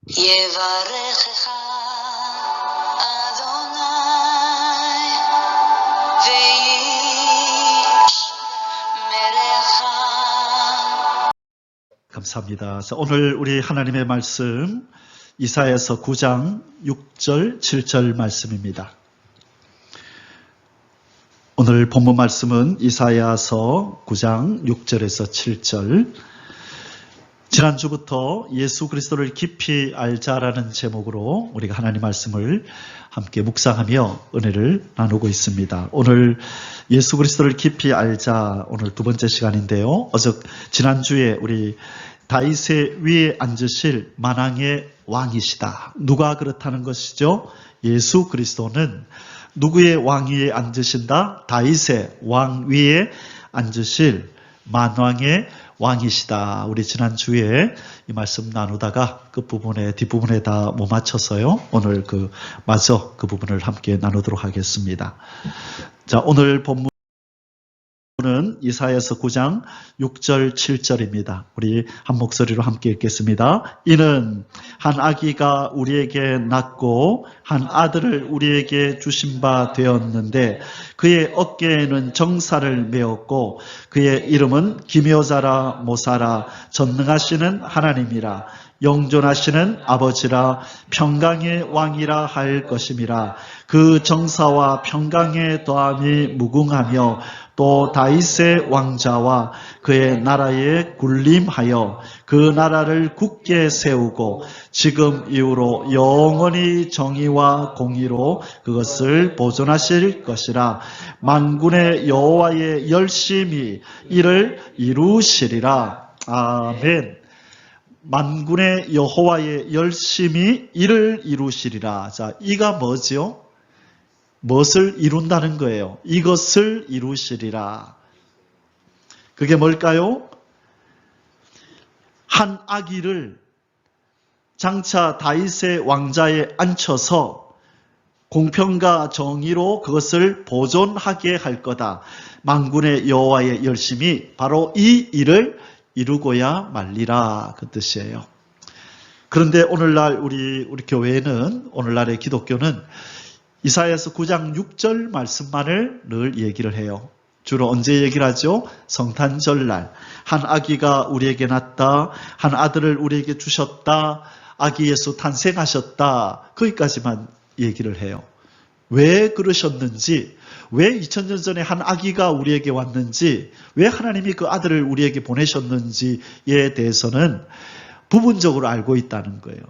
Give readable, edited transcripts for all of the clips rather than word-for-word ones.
יברכך אדוני וישמרך. 감사합니다. 오늘 우리 하나님의 말씀 이사야서 9장 6절 7절 말씀입니다. 오늘 본문 말씀은 이사야서 9장 6절에서 7절. 지난주부터 예수 그리스도를 깊이 알자라는 제목으로 우리가 하나님 말씀을 함께 묵상하며 은혜를 나누고 있습니다. 오늘 예수 그리스도를 깊이 알자, 오늘 두 번째 시간인데요. 지난주에 우리 다윗의 위에 앉으실 만왕의 왕이시다. 누가 그렇다는 것이죠? 예수 그리스도는 누구의 왕 위에 앉으신다? 다윗의 왕 위에 앉으실 만왕의 왕이시다. 우리 지난주에 이 말씀 나누다가 뒷부분에 다 못 맞춰서요. 오늘 마저 그 부분을 함께 나누도록 하겠습니다. 자, 오늘 본문은 이사야서 9장 6절 7절입니다. 우리 한 목소리로 함께 읽겠습니다. 이는 한 아기가 우리에게 낳고 한 아들을 우리에게 주신 바 되었는데 그의 어깨에는 정사를 메었고 그의 이름은 기묘자라 모사라 전능하시는 하나님이라 영존하시는 아버지라 평강의 왕이라 할 것임이라. 그 정사와 평강의 더함이 무궁하며 또 다윗의 왕자와 그의 나라에 군림하여 그 나라를 굳게 세우고 지금 이후로 영원히 정의와 공의로 그것을 보존하실 것이라. 만군의 여호와의 열심히 이를 이루시리라. 아멘. 만군의 여호와의 열심히 이를 이루시리라. 자, 이가 뭐지요? 무엇을 이룬다는 거예요? 이것을 이루시리라. 그게 뭘까요? 한 아기를 장차 다윗의 왕자에 앉혀서 공평과 정의로 그것을 보존하게 할 거다. 만군의 여호와의 열심히 바로 이 일을 이루고야 말리라, 그 뜻이에요. 그런데 오늘날 우리 교회는, 오늘날의 기독교는 이사야서 9장 6절 말씀만을 늘 얘기를 해요. 주로 언제 얘기를 하죠? 성탄절날. 한 아기가 우리에게 낳았다. 한 아들을 우리에게 주셨다. 아기 예수 탄생하셨다. 거기까지만 얘기를 해요. 왜 그러셨는지, 왜 2000년 전에 한 아기가 우리에게 왔는지, 왜 하나님이 그 아들을 우리에게 보내셨는지에 대해서는 부분적으로 알고 있다는 거예요.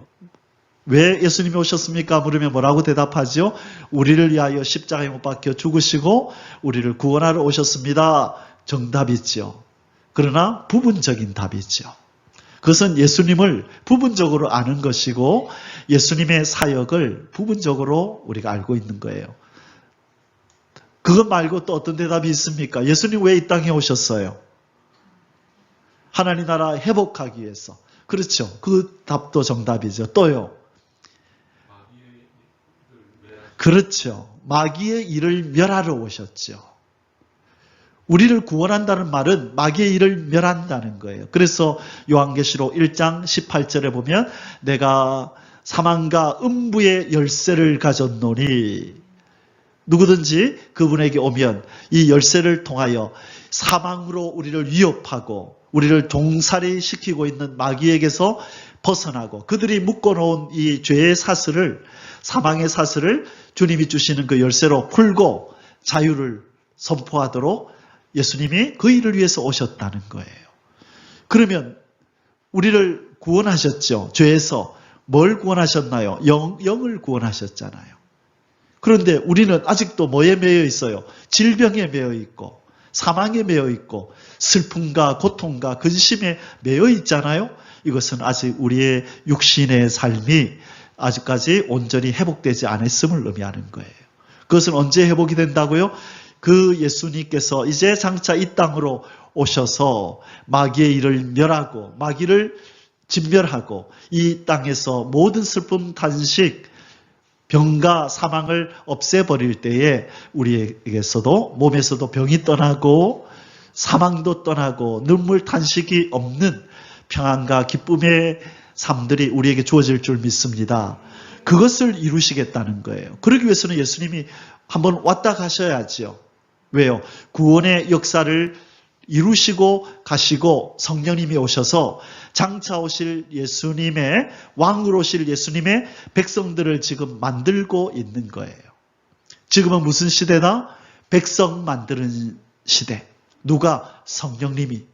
왜 예수님이 오셨습니까? 물으면 뭐라고 대답하죠? 우리를 위하여 십자가에 못 박혀 죽으시고 우리를 구원하러 오셨습니다. 정답이죠. 그러나 부분적인 답이죠. 그것은 예수님을 부분적으로 아는 것이고 예수님의 사역을 부분적으로 우리가 알고 있는 거예요. 그것 말고 또 어떤 대답이 있습니까? 예수님 왜 이 땅에 오셨어요? 하나님 나라 회복하기 위해서. 그렇죠. 그 답도 정답이죠. 또요. 그렇죠. 마귀의 일을 멸하러 오셨죠. 우리를 구원한다는 말은 마귀의 일을 멸한다는 거예요. 그래서 요한계시록 1장 18절에 보면 내가 사망과 음부의 열쇠를 가졌노니 누구든지 그분에게 오면 이 열쇠를 통하여 사망으로 우리를 위협하고 우리를 종살이 시키고 있는 마귀에게서 벗어나고 그들이 묶어놓은 이 죄의 사슬을, 사망의 사슬을 주님이 주시는 그 열쇠로 풀고 자유를 선포하도록 예수님이 그 일을 위해서 오셨다는 거예요. 그러면 우리를 구원하셨죠. 죄에서 뭘 구원하셨나요? 영을 구원하셨잖아요. 그런데 우리는 아직도 뭐에 매여 있어요? 질병에 매여 있고 사망에 매여 있고 슬픔과 고통과 근심에 매여 있잖아요. 이것은 아직 우리의 육신의 삶이 아직까지 온전히 회복되지 않았음을 의미하는 거예요. 그것은 언제 회복이 된다고요? 그 예수님께서 이제 장차 이 땅으로 오셔서 마귀의 일을 멸하고 마귀를 진멸하고 이 땅에서 모든 슬픔, 탄식, 병과 사망을 없애버릴 때에 우리에게서도 몸에서도 병이 떠나고 사망도 떠나고 눈물 탄식이 없는 평안과 기쁨의 삶들이 우리에게 주어질 줄 믿습니다. 그것을 이루시겠다는 거예요. 그러기 위해서는 예수님이 한번 왔다 가셔야지요. 왜요? 구원의 역사를 이루시고 가시고 성령님이 오셔서 장차 오실 예수님의, 왕으로 오실 예수님의 백성들을 지금 만들고 있는 거예요. 지금은 무슨 시대다? 백성 만드는 시대. 누가? 성령님이.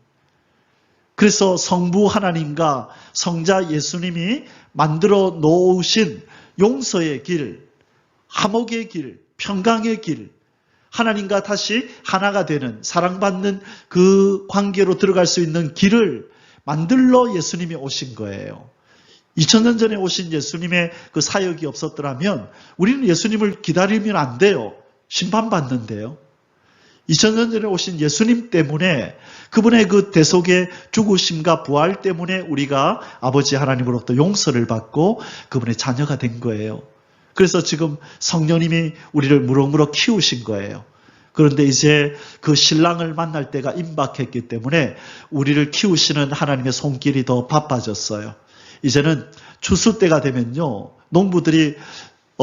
그래서 성부 하나님과 성자 예수님이 만들어 놓으신 용서의 길, 화목의 길, 평강의 길, 하나님과 다시 하나가 되는, 사랑받는 그 관계로 들어갈 수 있는 길을 만들러 예수님이 오신 거예요. 2000년 전에 오신 예수님의 그 사역이 없었더라면 우리는 예수님을 기다리면 안 돼요. 심판받는데요. 2000년 전에 오신 예수님 때문에, 그분의 그 대속의 죽으심과 부활 때문에 우리가 아버지 하나님으로부터 용서를 받고 그분의 자녀가 된 거예요. 그래서 지금 성령님이 우리를 무럭무럭 키우신 거예요. 그런데 이제 그 신랑을 만날 때가 임박했기 때문에 우리를 키우시는 하나님의 손길이 더 바빠졌어요. 이제는 추수 때가 되면요, 농부들이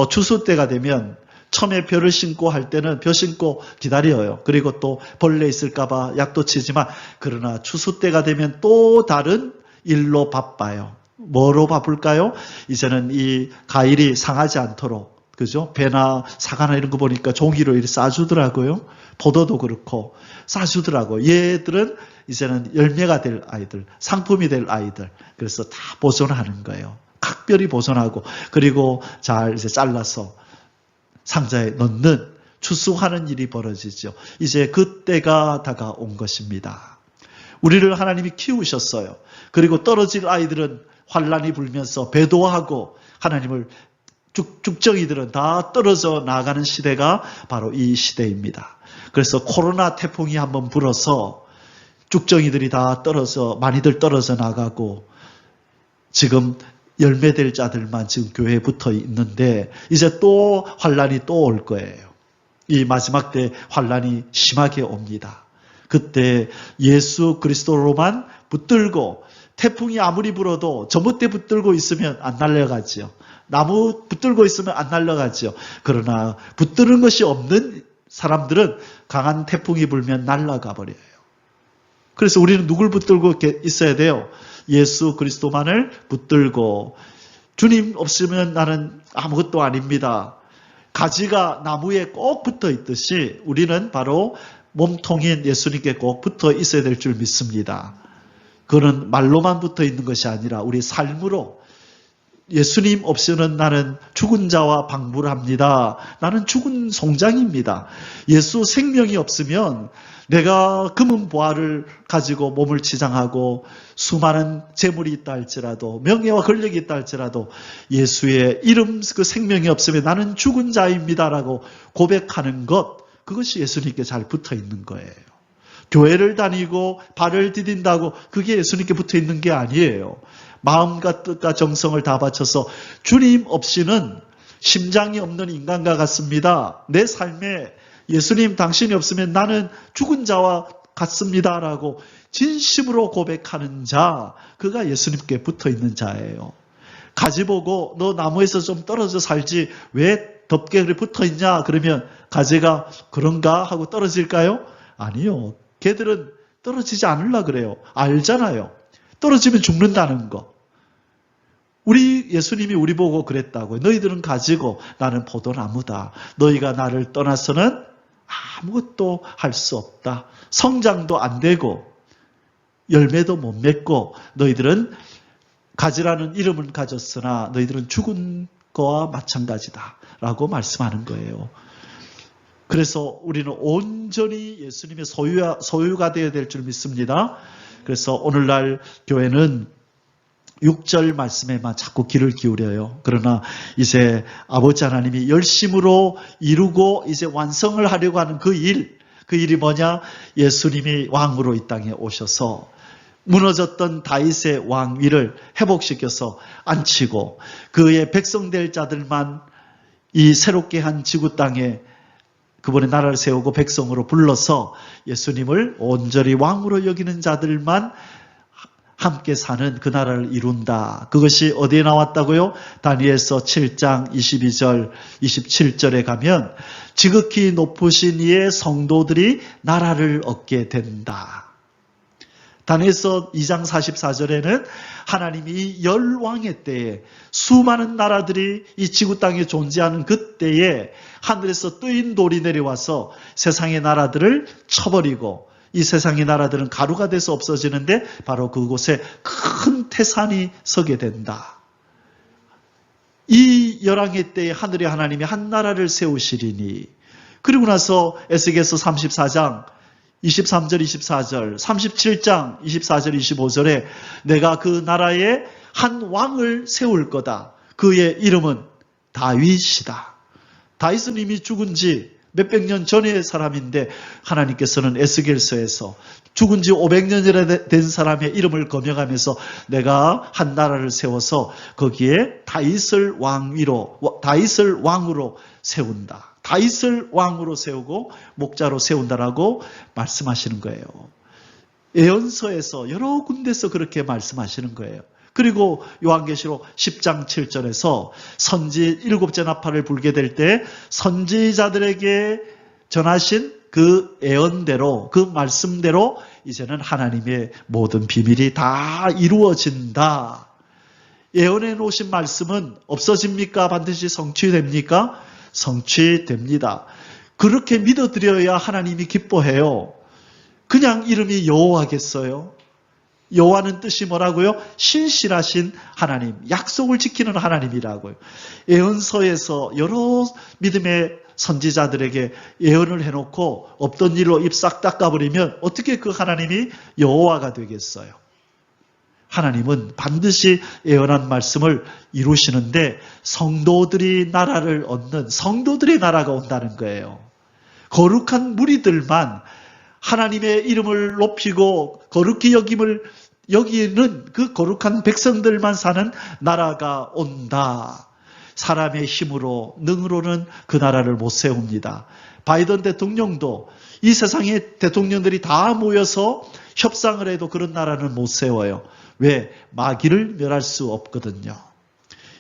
추수 때가 되면 처음에 벼를 심고 할 때는 벼 심고 기다려요. 그리고 또 벌레 있을까 봐 약도 치지만, 그러나 추수 때가 되면 또 다른 일로 바빠요. 뭐로 바쁠까요? 이제는 이 과일이 상하지 않도록, 그죠? 배나 사과나 이런 거 보니까 종이로 이렇게 싸주더라고요. 포도도 그렇고 싸주더라고요. 얘들은 이제는 열매가 될 아이들, 상품이 될 아이들. 그래서 다 보존하는 거예요. 각별히 보존하고, 그리고 잘 이제 잘라서 상자에 넣는, 추수하는 일이 벌어지죠. 이제 그때가 다가온 것입니다. 우리를 하나님이 키우셨어요. 그리고 떨어질 아이들은 환란이 불면서 배도하고 하나님을, 쭉정이들은 다 떨어져 나가는 시대가 바로 이 시대입니다. 그래서 코로나 태풍이 한번 불어서 쭉정이들이 다 떨어져, 많이들 떨어져 나가고, 지금 열매될 자들만 지금 교회에 붙어 있는데 이제 또 환란이 또 올 거예요. 이 마지막 때 환란이 심하게 옵니다. 그때 예수 그리스도로만 붙들고, 태풍이 아무리 불어도 전봇대 붙들고 있으면 안 날아가지요. 나무 붙들고 있으면 안 날아가지요. 그러나 붙드는 것이 없는 사람들은 강한 태풍이 불면 날아가 버려요. 그래서 우리는 누굴 붙들고 있어야 돼요? 예수 그리스도만을 붙들고, 주님 없으면 나는 아무것도 아닙니다. 가지가 나무에 꼭 붙어 있듯이 우리는 바로 몸통인 예수님께 꼭 붙어 있어야 될 줄 믿습니다. 그는 말로만 붙어 있는 것이 아니라 우리 삶으로, 예수님 없이는 나는 죽은 자와 방불합니다. 나는 죽은 송장입니다. 예수 생명이 없으면 내가 금은 보화를 가지고 몸을 치장하고 수많은 재물이 있다 할지라도, 명예와 권력이 있다 할지라도 예수의 이름, 그 생명이 없으면 나는 죽은 자입니다라고 고백하는 것, 그것이 예수님께 잘 붙어 있는 거예요. 교회를 다니고 발을 디딘다고 그게 예수님께 붙어 있는 게 아니에요. 마음과 뜻과 정성을 다 바쳐서 주님 없이는 심장이 없는 인간과 같습니다. 내 삶에 예수님 당신이 없으면 나는 죽은 자와 같습니다라고 진심으로 고백하는 자, 그가 예수님께 붙어 있는 자예요. 가지 보고 너 나무에서 좀 떨어져 살지 왜 덥게 그래 붙어 있냐? 그러면 가지가 그런가 하고 떨어질까요? 아니요. 걔들은 떨어지지 않으려 그래요. 알잖아요. 떨어지면 죽는다는 거. 우리 예수님이 우리 보고 그랬다고요. 너희들은 가지고 나는 포도나무다. 너희가 나를 떠나서는 아무것도 할 수 없다. 성장도 안 되고 열매도 못 맺고 너희들은 가지라는 이름은 가졌으나 너희들은 죽은 거와 마찬가지다 라고 말씀하는 거예요. 그래서 우리는 온전히 예수님의 소유가 되어야 될 줄 믿습니다. 그래서 오늘날 교회는 6절 말씀에만 자꾸 귀를 기울여요. 그러나 이제 아버지 하나님이 열심으로 이루고 이제 완성을 하려고 하는 그 일이 뭐냐? 예수님이 왕으로 이 땅에 오셔서 무너졌던 다윗의 왕위를 회복시켜서 안치고 그의 백성 될 자들만 이 새롭게 한 지구 땅에 그분의 나라를 세우고 백성으로 불러서 예수님을 온전히 왕으로 여기는 자들만 함께 사는 그 나라를 이룬다. 그것이 어디에 나왔다고요? 다니엘서 7장 22절, 27절에 가면 지극히 높으신 이의 성도들이 나라를 얻게 된다. 다니엘서 2장 44절에는 하나님이 열왕의 때에 수많은 나라들이 이 지구 땅에 존재하는 그때에 하늘에서 뜨인 돌이 내려와서 세상의 나라들을 쳐버리고 이 세상의 나라들은 가루가 돼서 없어지는데 바로 그곳에 큰 태산이 서게 된다. 이 열왕의 때에 하늘의 하나님이 한 나라를 세우시리니, 그리고 나서 에스겔서 34장 23절 24절 37장 24절 25절에 내가 그 나라에 한 왕을 세울 거다. 그의 이름은 다윗이다. 다윗은 이미 죽은 지 몇백 년 전의 사람인데 하나님께서는 에스겔서에서 죽은 지 500년이나 된 사람의 이름을 거명하면서 내가 한 나라를 세워서 거기에 다윗을 왕으로 세운다. 다윗을 왕으로 세우고 목자로 세운다라고 말씀하시는 거예요. 예언서에서 여러 군데서 그렇게 말씀하시는 거예요. 그리고 요한계시록 10장 7절에서 선지 7째 나팔을 불게 될 때 선지자들에게 전하신 그 예언대로, 그 말씀대로 이제는 하나님의 모든 비밀이 다 이루어진다. 예언해 놓으신 말씀은 없어집니까? 반드시 성취됩니까? 성취됩니다. 그렇게 믿어드려야 하나님이 기뻐해요. 그냥 이름이 여호와겠어요? 여호와는 뜻이 뭐라고요? 신실하신 하나님, 약속을 지키는 하나님이라고요. 예언서에서 여러 믿음의 선지자들에게 예언을 해놓고 없던 일로 입 싹 닦아버리면 어떻게 그 하나님이 여호와가 되겠어요? 하나님은 반드시 예언한 말씀을 이루시는데 성도들이 나라를 얻는 성도들의 나라가 온다는 거예요. 거룩한 무리들만 하나님의 이름을 높이고 거룩히 여기는 그 거룩한 백성들만 사는 나라가 온다. 사람의 힘으로 능으로는 그 나라를 못 세웁니다. 바이든 대통령도 이 세상의 대통령들이 다 모여서 협상을 해도 그런 나라는 못 세워요. 왜? 마귀를 멸할 수 없거든요.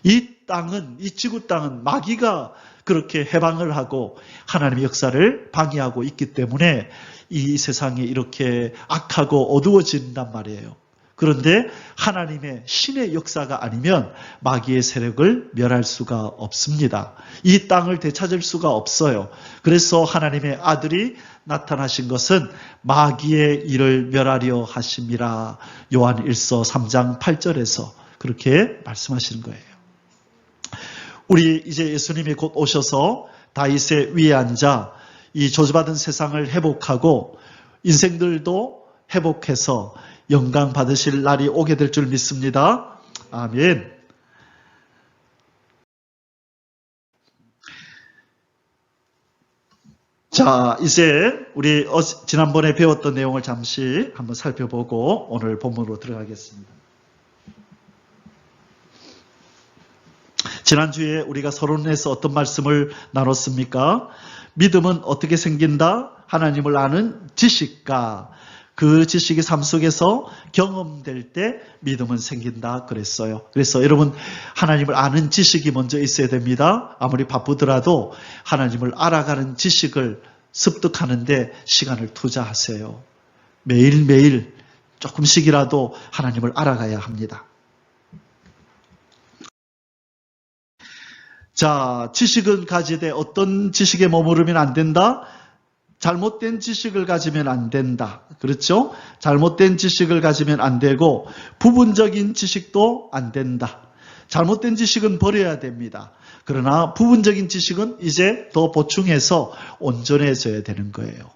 이 땅은, 이 지구 땅은 마귀가 그렇게 해방을 하고 하나님의 역사를 방해하고 있기 때문에 이 세상이 이렇게 악하고 어두워진단 말이에요. 그런데 하나님의 신의 역사가 아니면 마귀의 세력을 멸할 수가 없습니다. 이 땅을 되찾을 수가 없어요. 그래서 하나님의 아들이 나타나신 것은 마귀의 일을 멸하려 하심이라. 요한 1서 3장 8절에서 그렇게 말씀하시는 거예요. 우리 이제 예수님이 곧 오셔서 다윗의 위에 앉아 이 저주받은 세상을 회복하고 인생들도 회복해서 영광 받으실 날이 오게 될 줄 믿습니다. 아멘. 자, 이제 우리 지난번에 배웠던 내용을 잠시 한번 살펴보고 오늘 본문으로 들어가겠습니다. 지난주에 우리가 서론에서 어떤 말씀을 나눴습니까? 믿음은 어떻게 생긴다? 하나님을 아는 지식과 그 지식이 삶 속에서 경험될 때 믿음은 생긴다 그랬어요. 그래서 여러분 하나님을 아는 지식이 먼저 있어야 됩니다. 아무리 바쁘더라도 하나님을 알아가는 지식을 습득하는데 시간을 투자하세요. 매일매일 조금씩이라도 하나님을 알아가야 합니다. 자, 지식은 가지되 어떤 지식에 머무르면 안 된다? 잘못된 지식을 가지면 안 된다. 그렇죠? 잘못된 지식을 가지면 안 되고 부분적인 지식도 안 된다. 잘못된 지식은 버려야 됩니다. 그러나 부분적인 지식은 이제 더 보충해서 온전해져야 되는 거예요.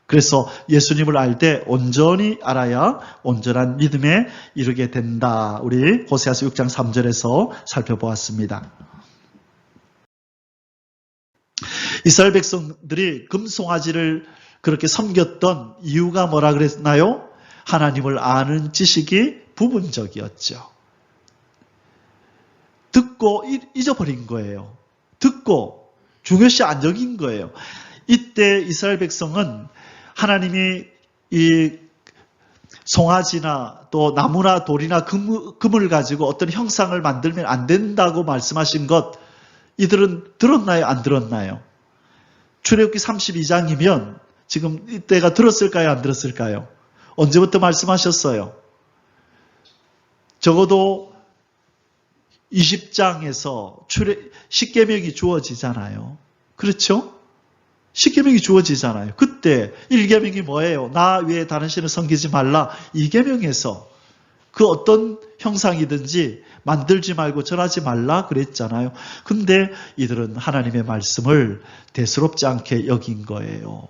그래서 예수님을 알 때 온전히 알아야 온전한 믿음에 이르게 된다. 우리 호세아서 6장 3절에서 살펴보았습니다. 이스라엘 백성들이 금송아지를 그렇게 섬겼던 이유가 뭐라 그랬나요? 하나님을 아는 지식이 부분적이었죠. 듣고 잊어버린 거예요. 듣고 중요시 안 여긴 거예요. 이때 이스라엘 백성은 하나님이 이 송아지나 또 나무나 돌이나 금을 가지고 어떤 형상을 만들면 안 된다고 말씀하신 것, 이들은 들었나요? 안 들었나요? 출애굽기 32장이면 지금 이때가 들었을까요? 안 들었을까요? 언제부터 말씀하셨어요? 적어도 20장에서 십계명이 주어지잖아요. 그렇죠? 십계명이 주어지잖아요. 그때 1계명이 뭐예요? 나 외에 다른 신을 섬기지 말라. 2계명에서 그 어떤 형상이든지 만들지 말고 절하지 말라 그랬잖아요. 근데 이들은 하나님의 말씀을 대수롭지 않게 여긴 거예요.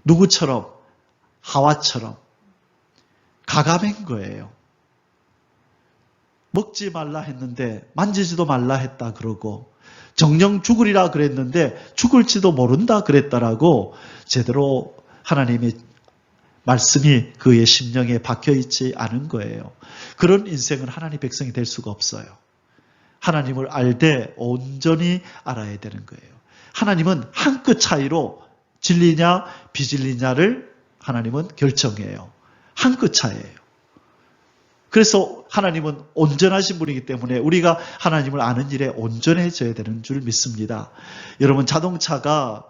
누구처럼? 하와처럼 가감한 거예요. 먹지 말라 했는데 만지지도 말라 했다 그러고, 정령 죽으리라 그랬는데 죽을지도 모른다 그랬다라고, 제대로 하나님의 말씀이 그의 심령에 박혀있지 않은 거예요. 그런 인생은 하나님 백성이 될 수가 없어요. 하나님을 알되 온전히 알아야 되는 거예요. 하나님은 한 끗 차이로 진리냐 비진리냐를 하나님은 결정해요. 한 끗 차이예요. 그래서 하나님은 온전하신 분이기 때문에 우리가 하나님을 아는 일에 온전해져야 되는 줄 믿습니다. 여러분, 자동차가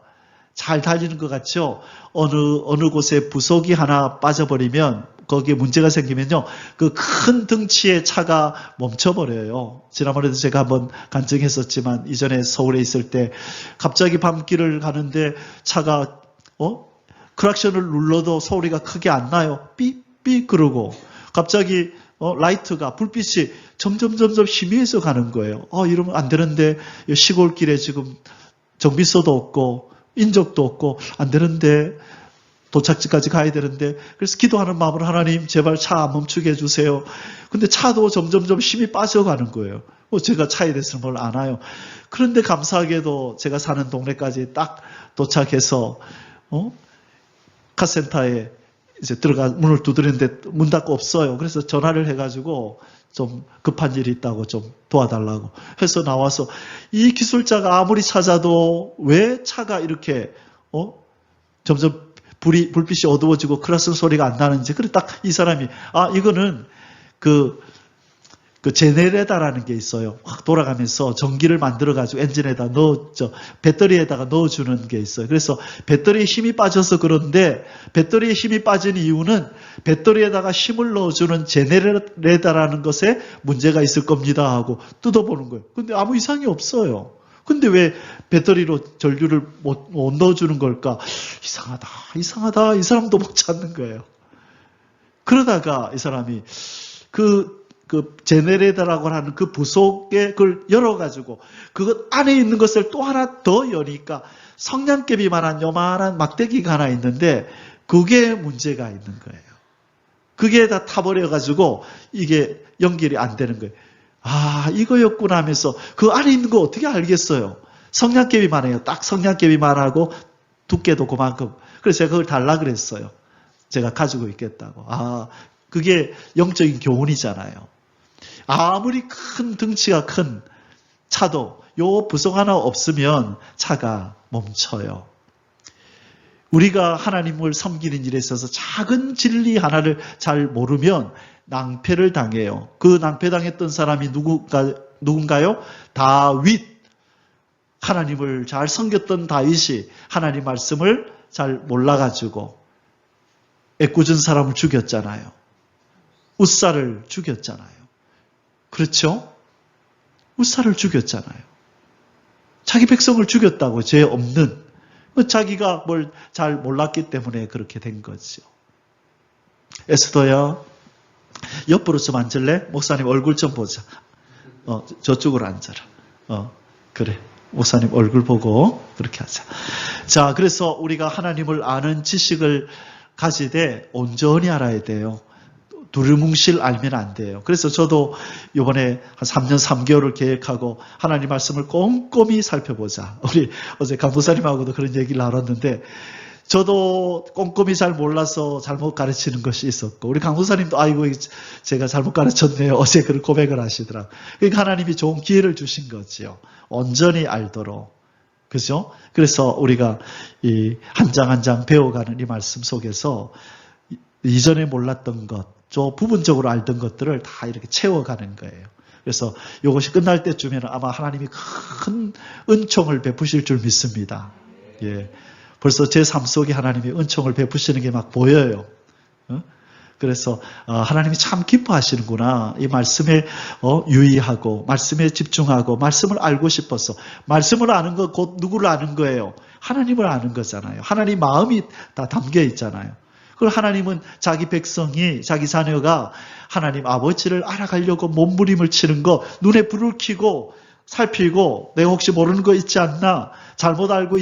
잘 달리는 것 같죠? 어느 곳에 부속이 하나 빠져버리면, 거기에 문제가 생기면요, 그 큰 등치의 차가 멈춰버려요. 지난번에도 제가 한번 간증했었지만, 이전에 서울에 있을 때 갑자기 밤길을 가는데 차가 크락션을 눌러도 소리가 크게 안 나요. 삐삐 그러고 갑자기 라이트가, 불빛이 점점 희미해서 가는 거예요. 이러면 안 되는데, 시골길에 지금 정비소도 없고 인적도 없고 안 되는데, 도착지까지 가야 되는데, 그래서 기도하는 마음으로 하나님 제발 차 안 멈추게 해주세요. 근데 차도 점점 힘이 빠져가는 거예요. 제가 차에 대해서 뭘 아나요. 그런데 감사하게도 제가 사는 동네까지 딱 도착해서 카센터에 이제 들어가 문을 두드리는데 문 닫고 없어요. 그래서 전화를 해가지고 좀 급한 일이 있다고 좀 도와달라고 해서 나와서, 이 기술자가 아무리 찾아도 왜 차가 이렇게 점점 불빛이 어두워지고 크라슨 소리가 안 나는지. 그래 딱 이 사람이, 이거는 그 제네레다라는 게 있어요. 확 돌아가면서 전기를 만들어가지고 엔진에다 배터리에다가 넣어주는 게 있어요. 그래서 배터리에 힘이 빠져서 그런데, 배터리에 힘이 빠진 이유는 배터리에다가 힘을 넣어주는 제네레다라는 것에 문제가 있을 겁니다 하고 뜯어보는 거예요. 근데 아무 이상이 없어요. 근데 왜 배터리로 전류를 못 넣어주는 걸까? 이상하다. 이 사람도 못 찾는 거예요. 그러다가 이 사람이 그 제네레이터라고 하는 그 부속에 그걸 열어가지고 그것 안에 있는 것을 또 하나 더 여니까 성냥개비만한 요만한 막대기가 하나 있는데, 그게 문제가 있는 거예요. 그게 다 타버려가지고 이게 연결이 안 되는 거예요. 이거였구나 하면서 그 안에 있는 거 어떻게 알겠어요? 성냥개비만 해요. 딱 성냥개비만 하고 두께도 그만큼. 그래서 제가 그걸 달라 그랬어요. 제가 가지고 있겠다고. 그게 영적인 교훈이잖아요. 아무리 큰 등치가 큰 차도 요 부속 하나 없으면 차가 멈춰요. 우리가 하나님을 섬기는 일에 있어서 작은 진리 하나를 잘 모르면 낭패를 당해요. 그 낭패당했던 사람이 누군가요? 다윗. 하나님을 잘 섬겼던 다윗이 하나님 말씀을 잘 몰라가지고 애꿎은 사람을 죽였잖아요. 웃사를 죽였잖아요. 그렇죠? 웃사를 죽였잖아요. 자기 백성을 죽였다고, 죄 없는. 자기가 뭘 잘 몰랐기 때문에 그렇게 된 거죠. 에스더야, 옆으로 좀 앉을래? 목사님 얼굴 좀 보자. 저쪽으로 앉아라. 그래. 목사님 얼굴 보고 그렇게 하자. 자, 그래서 우리가 하나님을 아는 지식을 가지되 온전히 알아야 돼요. 두루뭉실 알면 안 돼요. 그래서 저도 이번에 한 3년 3개월을 계획하고 하나님 말씀을 꼼꼼히 살펴보자. 우리 어제 강부사님하고도 그런 얘기를 나눴는데, 저도 꼼꼼히 잘 몰라서 잘못 가르치는 것이 있었고, 우리 강부사님도 제가 잘못 가르쳤네요. 어제 그런 고백을 하시더라고요. 그러니까 하나님이 좋은 기회를 주신 거지요. 온전히 알도록. 그죠? 그래서 우리가 이 한 장 한 장 배워가는 이 말씀 속에서 이전에 몰랐던 것, 저 부분적으로 알던 것들을 다 이렇게 채워가는 거예요. 그래서 이것이 끝날 때쯤에는 아마 하나님이 큰 은총을 베푸실 줄 믿습니다. 예. 벌써 제 삶 속에 하나님이 은총을 베푸시는 게 막 보여요. 그래서 하나님이 참 기뻐하시는구나. 이 말씀에 유의하고 말씀에 집중하고 말씀을 알고 싶어서 말씀을 아는 것 곧 누구를 아는 거예요? 하나님을 아는 거잖아요. 하나님 마음이 다 담겨 있잖아요. 그걸 하나님은 자기 백성이 자기 자녀가 하나님 아버지를 알아가려고 몸부림을 치는 거 눈에 불을 켜고 살피고 내가 혹시 모르는 거 있지 않나? 잘못 알고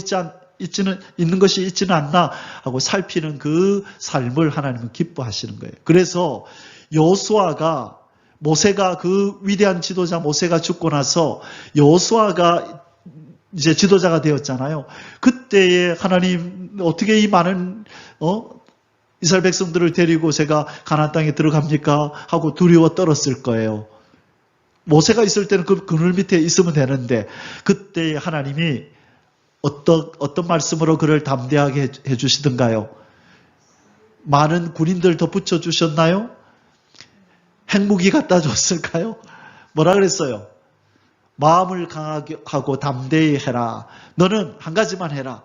있는 것이 있지는 않나 하고 살피는 그 삶을 하나님은 기뻐하시는 거예요. 그래서 여호수아가 모세가 그 위대한 지도자 모세가 죽고 나서 여호수아가 이제 지도자가 되었잖아요. 그때에 하나님 어떻게 이 많은 이스라엘 백성들을 데리고 제가 가나안 땅에 들어갑니까? 하고 두려워 떨었을 거예요. 모세가 있을 때는 그 그늘 밑에 있으면 되는데 그때 하나님이 어떤 말씀으로 그를 담대하게 해주시던가요? 많은 군인들 더 붙여주셨나요? 핵무기 갖다 줬을까요? 뭐라 그랬어요? 마음을 강하게 하고 담대히 해라. 너는 한 가지만 해라.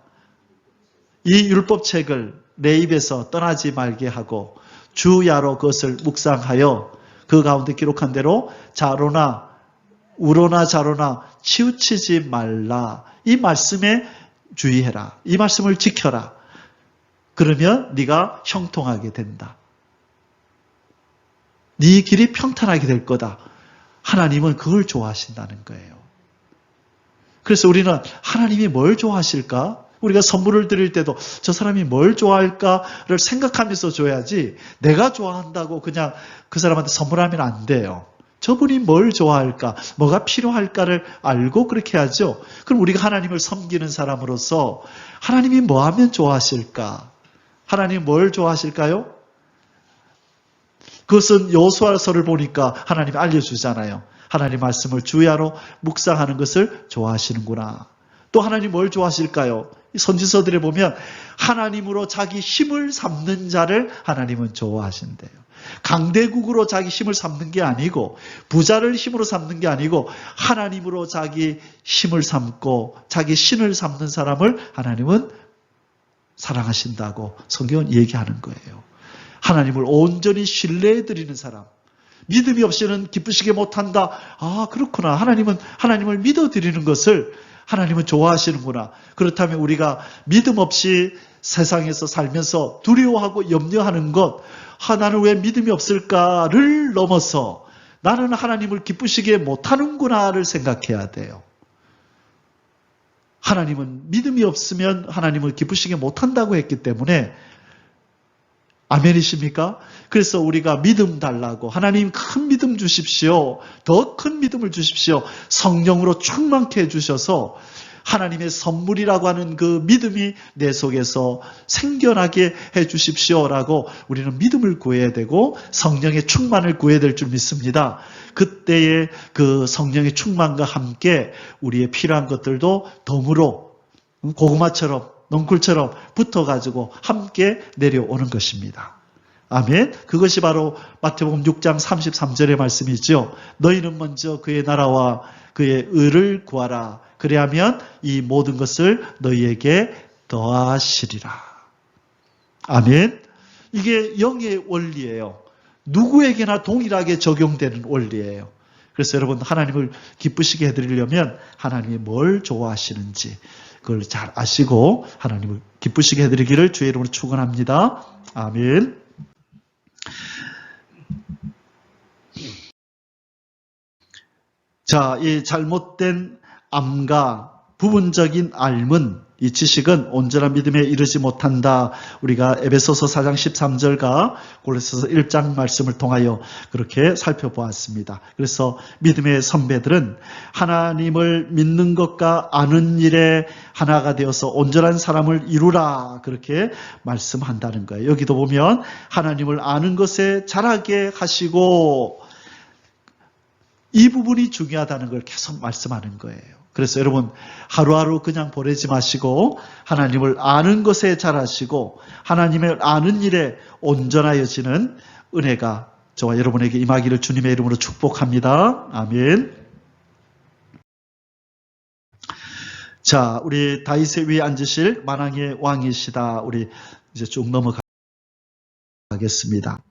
이 율법책을 내 입에서 떠나지 말게 하고 주야로 그것을 묵상하여 그 가운데 기록한 대로 자로나 우로나 자로나 치우치지 말라. 이 말씀에 주의해라. 이 말씀을 지켜라. 그러면 네가 형통하게 된다. 네 길이 평탄하게 될 거다. 하나님은 그걸 좋아하신다는 거예요. 그래서 우리는 하나님이 뭘 좋아하실까? 우리가 선물을 드릴 때도 저 사람이 뭘 좋아할까를 생각하면서 줘야지 내가 좋아한다고 그냥 그 사람한테 선물하면 안 돼요. 저분이 뭘 좋아할까, 뭐가 필요할까를 알고 그렇게 하죠. 그럼 우리가 하나님을 섬기는 사람으로서 하나님이 뭐 하면 좋아하실까? 하나님 뭘 좋아하실까요? 그것은 여호수아서를 보니까 하나님이 알려주잖아요. 하나님 말씀을 주야로 묵상하는 것을 좋아하시는구나. 또 하나님 뭘 좋아하실까요? 선지서들에 보면 하나님으로 자기 힘을 삼는 자를 하나님은 좋아하신대요. 강대국으로 자기 힘을 삼는 게 아니고 부자를 힘으로 삼는 게 아니고 하나님으로 자기 힘을 삼고 자기 신을 삼는 사람을 하나님은 사랑하신다고 성경은 얘기하는 거예요. 하나님을 온전히 신뢰해드리는 사람. 믿음이 없이는 기쁘시게 못한다. 아, 그렇구나. 하나님을 믿어드리는 것을 하나님은 좋아하시는구나. 그렇다면 우리가 믿음 없이 세상에서 살면서 두려워하고 염려하는 것, 나는 왜 믿음이 없을까를 넘어서 나는 하나님을 기쁘시게 못하는구나를 생각해야 돼요. 하나님은 믿음이 없으면 하나님을 기쁘시게 못한다고 했기 때문에 아멘이십니까? 그래서 우리가 믿음 달라고 하나님 큰 믿음 주십시오. 더 큰 믿음을 주십시오. 성령으로 충만케 해주셔서 하나님의 선물이라고 하는 그 믿음이 내 속에서 생겨나게 해주십시오라고 우리는 믿음을 구해야 되고 성령의 충만을 구해야 될 줄 믿습니다. 그때의 그 성령의 충만과 함께 우리의 필요한 것들도 덤으로 고구마처럼 넝쿨처럼 붙어가지고 함께 내려오는 것입니다. 아멘. 그것이 바로 마태복음 6장 33절의 말씀이죠. 너희는 먼저 그의 나라와 그의 의를 구하라. 그래야면 이 모든 것을 너희에게 더하시리라. 아멘. 이게 영의 원리예요. 누구에게나 동일하게 적용되는 원리예요. 그래서 여러분 하나님을 기쁘시게 해드리려면 하나님이 뭘 좋아하시는지 그걸 잘 아시고 하나님을 기쁘시게 해드리기를 주의 이름으로 축원합니다. 아멘. 자, 이 잘못된 암과 부분적인 알문, 이 지식은 온전한 믿음에 이르지 못한다. 우리가 에베소서 4장 13절과 골로새서 1장 말씀을 통하여 그렇게 살펴보았습니다. 그래서 믿음의 선배들은 하나님을 믿는 것과 아는 일에 하나가 되어서 온전한 사람을 이루라 그렇게 말씀한다는 거예요. 여기도 보면 하나님을 아는 것에 자라게 하시고 이 부분이 중요하다는 걸 계속 말씀하는 거예요. 그래서 여러분 하루하루 그냥 보내지 마시고 하나님을 아는 것에 잘하시고 하나님을 아는 일에 온전하여지는 은혜가 저와 여러분에게 임하기를 주님의 이름으로 축복합니다. 아멘. 자, 우리 다윗의 위에 앉으실 만왕의 왕이시다. 우리 이제 쭉 넘어가겠습니다.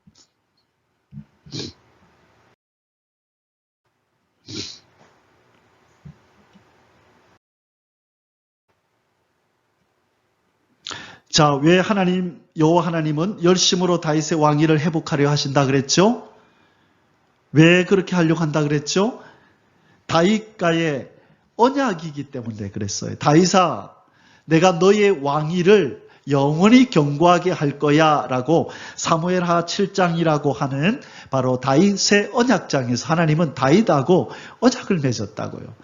자, 왜 여호와 하나님은 열심으로 다윗의 왕위를 회복하려 하신다 그랬죠? 왜 그렇게 하려고 한다 그랬죠? 다윗과의 언약이기 때문에 그랬어요. 다윗아, 내가 너의 왕위를 영원히 견고하게 할 거야 라고 사무엘하 7장이라고 하는 바로 다윗의 언약장에서 하나님은 다윗하고 언약을 맺었다고요.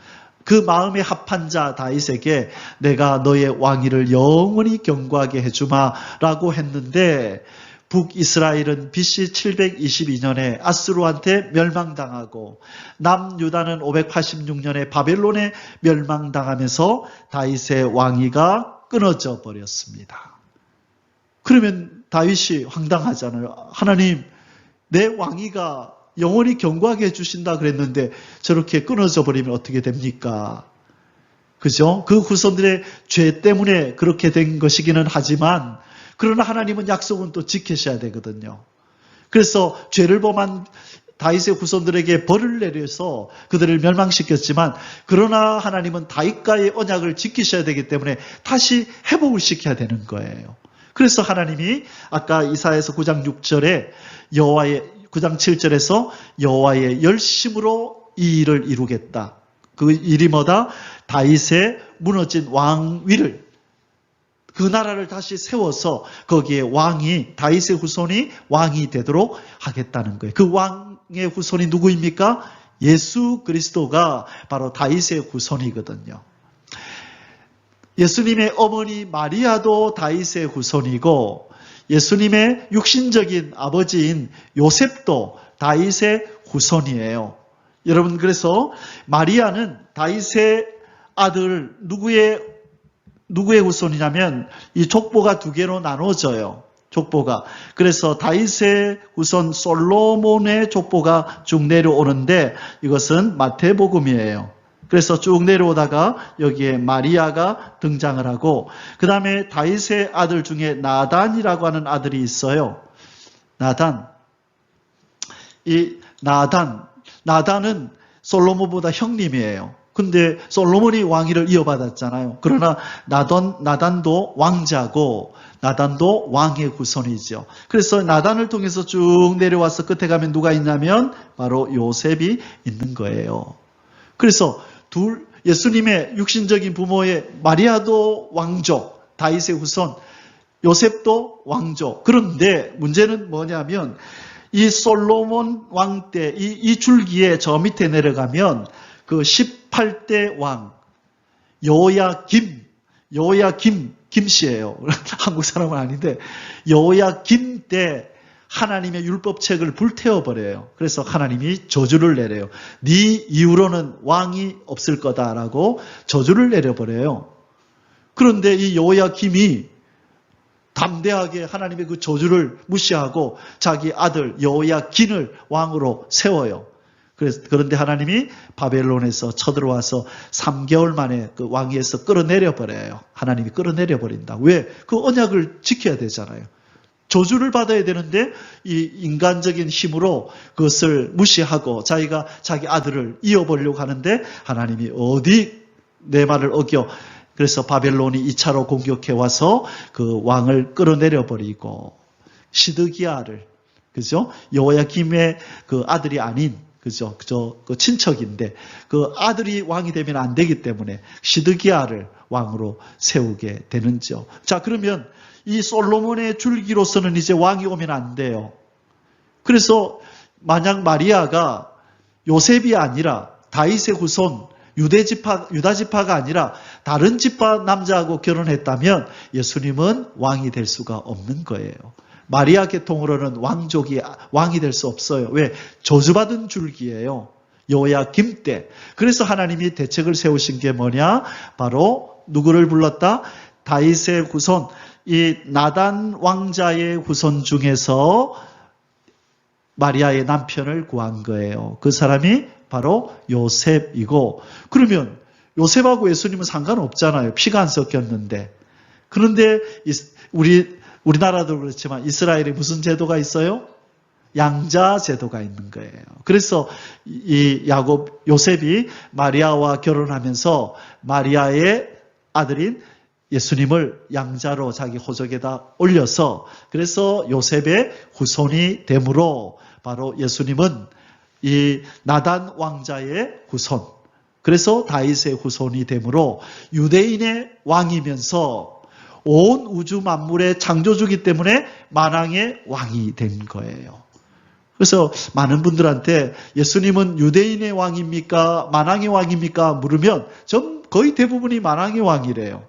그 마음에 합한 자 다윗에게 내가 너의 왕위를 영원히 견고하게 해주마 라고 했는데 북이스라엘은 BC 722년에 아스루한테 멸망당하고 남유다는 586년에 바벨론에 멸망당하면서 다윗의 왕위가 끊어져 버렸습니다. 그러면 다윗이 황당하잖아요. 하나님, 내 왕위가 영원히 견고하게 해주신다 그랬는데 저렇게 끊어져 버리면 어떻게 됩니까? 그죠? 그 후손들의 죄 때문에 그렇게 된 것이기는 하지만 그러나 하나님은 약속은 또 지키셔야 되거든요. 그래서 죄를 범한 다윗의 후손들에게 벌을 내려서 그들을 멸망시켰지만 그러나 하나님은 다윗과의 언약을 지키셔야 되기 때문에 다시 회복을 시켜야 되는 거예요. 그래서 하나님이 아까 이사야서 9장 6절에 9장 7절에서 여호와의 열심으로 이 일을 이루겠다. 그 일이 뭐다? 다윗의 무너진 왕위를 그 나라를 다시 세워서 거기에 다윗의 후손이 왕이 되도록 하겠다는 거예요. 그 왕의 후손이 누구입니까? 예수 그리스도가 바로 다윗의 후손이거든요. 예수님의 어머니 마리아도 다윗의 후손이고 예수님의 육신적인 아버지인 요셉도 다윗의 후손이에요. 여러분, 그래서 마리아는 다윗의 아들 누구의 후손이냐면 이 족보가 두 개로 나눠져요. 족보가. 그래서 다윗의 후손 솔로몬의 족보가 쭉 내려오는데 이것은 마태복음이에요. 그래서 쭉 내려오다가 여기에 마리아가 등장을 하고 그 다음에 다윗의 아들 중에 나단이라고 하는 아들이 있어요. 나단은 솔로몬보다 형님이에요. 근데 솔로몬이 왕위를 이어받았잖아요. 그러나 나단도 왕자고 나단도 왕의 후손이죠. 그래서 나단을 통해서 쭉 내려와서 끝에 가면 누가 있냐면 바로 요셉이 있는 거예요. 그래서 예수님의 육신적인 부모의 마리아도 왕족, 다윗의 후손, 요셉도 왕족. 그런데 문제는 뭐냐면 이 솔로몬 왕 때 이 줄기에 저 밑에 내려가면 그 18대 왕 여호야김 김씨예요. 한국 사람은 아닌데 여호야김 때 하나님의 율법책을 불태워버려요. 그래서 하나님이 저주를 내려요. 네 이후로는 왕이 없을 거다라고 저주를 내려버려요. 그런데 이 여호야김이 담대하게 하나님의 그 저주를 무시하고 자기 아들 여호야긴을 왕으로 세워요. 그런데 하나님이 바벨론에서 쳐들어와서 3개월 만에 그 왕위에서 끌어내려버려요. 하나님이 끌어내려버린다. 왜? 그 언약을 지켜야 되잖아요. 저주를 받아야 되는데 이 인간적인 힘으로 그것을 무시하고 자기가 자기 아들을 이어보려고 하는데 하나님이 어디 내 말을 어겨. 그래서 바벨론이 2차로 공격해 와서 그 왕을 끌어내려버리고 시드기야를, 그죠? 여호야김의 그 아들이 아닌, 그죠? 그 친척인데 그 아들이 왕이 되면 안 되기 때문에 시드기야를 왕으로 세우게 되는죠. 자, 그러면 이 솔로몬의 줄기로서는 이제 왕이 오면 안 돼요. 그래서 만약 마리아가 요셉이 아니라 다윗의 후손 유다 지파가 아니라 다른 지파 남자하고 결혼했다면 예수님은 왕이 될 수가 없는 거예요. 마리아 계통으로는 왕이 될 수 없어요. 왜? 저주받은 줄기예요. 여호야김 때. 그래서 하나님이 대책을 세우신 게 뭐냐? 바로 누구를 불렀다? 다윗의 후손, 이 나단 왕자의 후손 중에서 마리아의 남편을 구한 거예요. 그 사람이 바로 요셉이고, 그러면 요셉하고 예수님은 상관없잖아요. 피가 안 섞였는데. 그런데 우리나라도 그렇지만 이스라엘에 무슨 제도가 있어요? 양자 제도가 있는 거예요. 그래서 이 요셉이 마리아와 결혼하면서 마리아의 아들인 예수님을 양자로 자기 호적에다 올려서, 그래서 요셉의 후손이 되므로 바로 예수님은 이 나단 왕자의 후손, 그래서 다윗의 후손이 되므로 유대인의 왕이면서 온 우주 만물의 창조주기 때문에 만왕의 왕이 된 거예요. 그래서 많은 분들한테 예수님은 유대인의 왕입니까? 만왕의 왕입니까? 물으면 거의 대부분이 만왕의 왕이래요.